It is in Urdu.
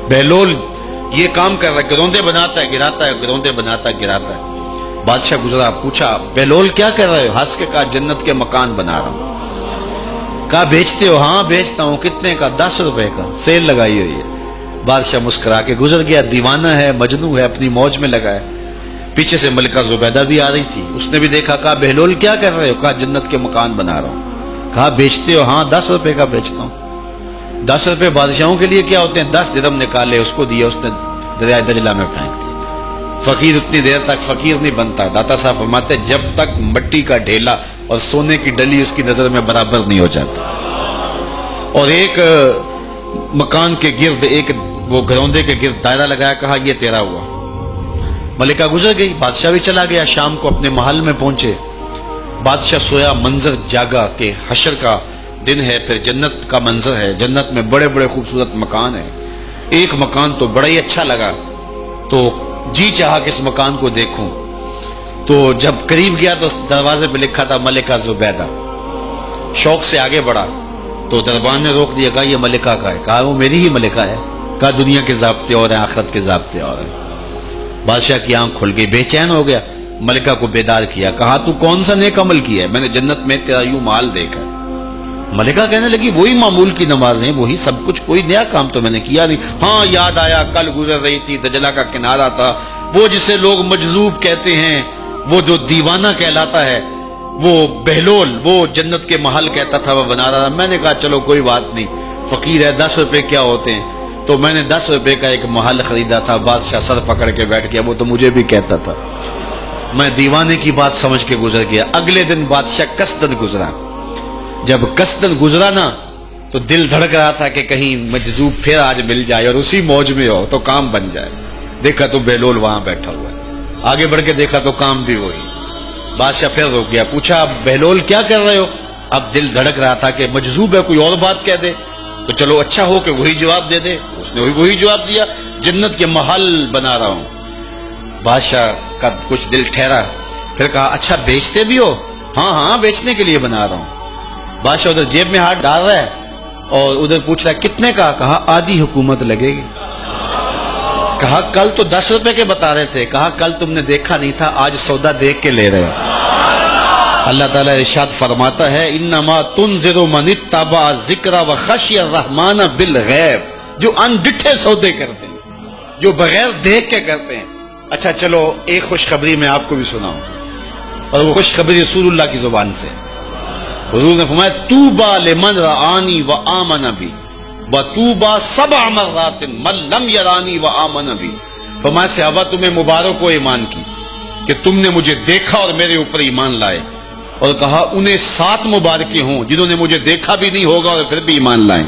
بہلول یہ کام کر رہا ہے، گروندے بناتا ہے گراتا ہے، گروندے بناتا ہے گراتا ہے۔ بادشاہ گزرا، پوچھا بہلول کیا کر رہے ہو؟ ہنس کے کہا جنت کے مکان بنا رہا ہوں۔ کہا بیچتے ہو؟ ہاں بیچتا ہوں۔ کتنے کا؟ 10 روپے کا، سیل لگائی ہوئی ہے۔ بادشاہ مسکرا کے گزر گیا، دیوانہ ہے، مجنوں ہے، اپنی موج میں لگا ہے۔ پیچھے سے ملکہ زبیدہ بھی آ رہی تھی، اس نے بھی دیکھا، کہا بہلول کیا کر رہے ہو؟ کہا جنت کے مکان بنا رہا ہوں۔ کہا بیچتے ہو؟ ہاں 10 روپے کا بیچتا ہوں۔ 10 روپے بادشاہوں کے لیے کیا ہوتے ہیں؟ 10 درہم نکالے، اس کو دیا، اس نے دریائے دجلہ میں پھینک دیا۔ فقیر اتنی دیر تک فقیر نہیں بنتا۔ داتا صاحب فرماتے جب تک مٹی کا ڈھیلا اور سونے کی ڈلی اس کی نظر میں برابر نہیں ہو جاتا۔ اور ایک مکان کے گرد، ایک وہ گروندے کے گرد دائرہ لگایا، کہا یہ تیرا ہوا۔ ملکہ گزر گئی، بادشاہ بھی چلا گیا۔ شام کو اپنے محل میں پہنچے، بادشاہ سویا، منظر جاگا کہ حشر کا دن ہے، پھر جنت کا منظر ہے، جنت میں بڑے بڑے خوبصورت مکان ہیں۔ ایک مکان تو بڑا ہی اچھا لگا، تو جی چاہا کہ اس مکان کو دیکھوں۔ تو جب قریب گیا تو دروازے پہ لکھا تھا ملکہ زبیدہ۔ شوق سے آگے بڑھا تو دربان نے روک دیا، کہا یہ ملکہ کا ہے۔ کہا وہ میری ہی ملکہ ہے۔ کہا دنیا کے ضابطے اور ہیں، آخرت کے ضابطے اور ہیں۔ بادشاہ کی آنکھ کھل گئی، بے چین ہو گیا، ملکہ کو بیدار کیا، کہا تو کون سا نیک عمل کیا ہے؟ میں نے جنت میں تیرا یوں مال دیکھا ہے۔ ملکہ کہنے لگی وہی معمول کی نمازیں، وہی سب کچھ، کوئی نیا کام تو میں نے کیا نہیں۔ ہاں یاد آیا، کل گزر رہی تھی، دجلہ کا کنارہ تھا، وہ جسے لوگ مجذوب کہتے ہیں، وہ جو دیوانہ کہلاتا ہے، وہ بہلول، وہ جنت کے محل کہتا تھا وہ بنا رہا تھا۔ میں نے کہا چلو کوئی بات نہیں، فقیر ہے، 10 روپے کیا ہوتے ہیں؟ تو میں نے 10 روپے کا ایک محل خریدا تھا۔ بادشاہ سر پکڑ کے بیٹھ گیا، وہ تو مجھے بھی کہتا تھا۔ میں دیوانے کی بات سمجھ کے گزر گیا۔ اگلے دن بادشاہ قصدن گزرا۔ جب قصدن گزرا نا تو دل دھڑک رہا تھا کہ کہیں مجذوب پھر آج مل جائے اور اسی موج میں ہو تو کام بن جائے۔ دیکھا تو بہلول وہاں بیٹھا ہوا ہے، آگے بڑھ کے دیکھا تو کام بھی وہی۔ بادشاہ پھر رک گیا، پوچھا بہلول کیا کر رہے ہو؟ اب دل دھڑک رہا تھا کہ مجذوب ہے، کوئی اور بات کہہ دے تو چلو اچھا ہو کہ وہی جواب دے دے۔ اس نے وہی جواب دیا، جنت کے محل بنا رہا ہوں۔ بادشاہ کا کچھ دل ٹھہرا، پھر کہا اچھا بیچتے بھی ہو؟ ہاں ہاں بیچنے کے لیے بنا رہا ہوں۔ بادشاہ ادھر جیب میں ہاتھ ڈال رہا ہے اور ادھر پوچھ رہا ہے کتنے کا؟ کہا آدھی حکومت لگے گی۔ کہا کل تو 10 روپے کے بتا رہے تھے۔ کہا کل تم نے دیکھا نہیں تھا، آج سودا دیکھ کے لے رہے ہو۔ اللہ تعالیٰ ارشاد فرماتا ہے انما تنذر من اتبع ذکر وخشی الرحمن بالغیب، جو ان ڈٹھے سودے کرتے ہیں، جو بغیر دیکھ کے کرتے ہیں۔ اچھا چلو ایک خوشخبری میں آپ کو بھی سناؤں، اور وہ خوشخبری رسول اللہ کی زبان سے۔ حضور نے فرمایا طوبی لمن رآنی وآمن بی وطوبی 7 مرات من لم یرانی وآمن بی۔ فرمایا صحابہ تمہیں مبارک ہو ایمان کی کہ تم نے مجھے دیکھا اور میرے اوپر ایمان لائے، اور کہا انہیں 7 مبارکیں ہوں جنہوں نے مجھے دیکھا بھی نہیں ہوگا اور پھر بھی ایمان لائیں۔